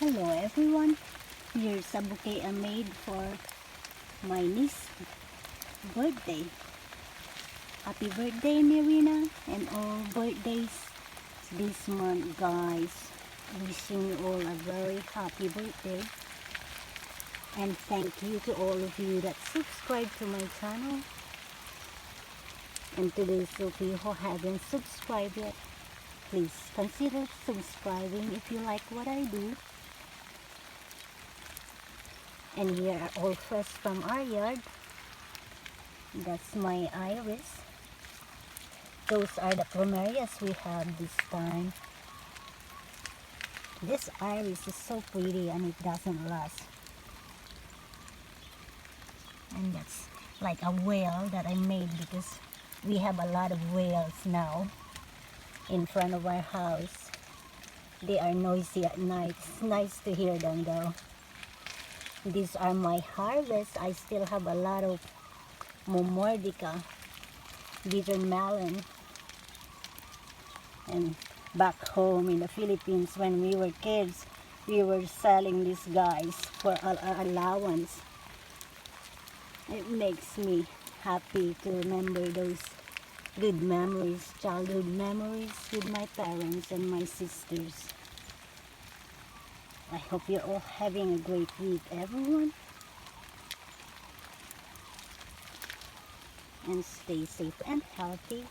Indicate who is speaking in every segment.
Speaker 1: Hello everyone, here's a bouquet I made for my niece's birthday. Happy birthday Marina, and all birthdays this month guys. Wishing you all a very happy birthday. And thank you to all of you that subscribe to my channel. And to those of you who haven't subscribed yet, please consider subscribing if you like what I do. And here are all fresh from our yard. That's my iris. Those are the plumerias we have this time. This iris is so pretty and it doesn't last. And that's like a whale that I made because we have a lot of whales now in front of our house. They are noisy at night. It's nice to hear them though. These are my harvest. I still have a lot of momordica, bitter melon. And back home in the Philippines when we were kids, we were selling these guys for our allowance. It makes me happy to remember those good memories, childhood memories with my parents and my sisters. I hope you're all having a great week, everyone. And stay safe and healthy.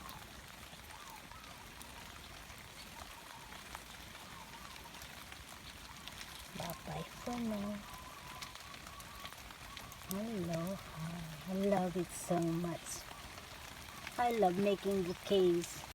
Speaker 1: Bye-bye for now. Aloha. I love it so much. I love making bouquets.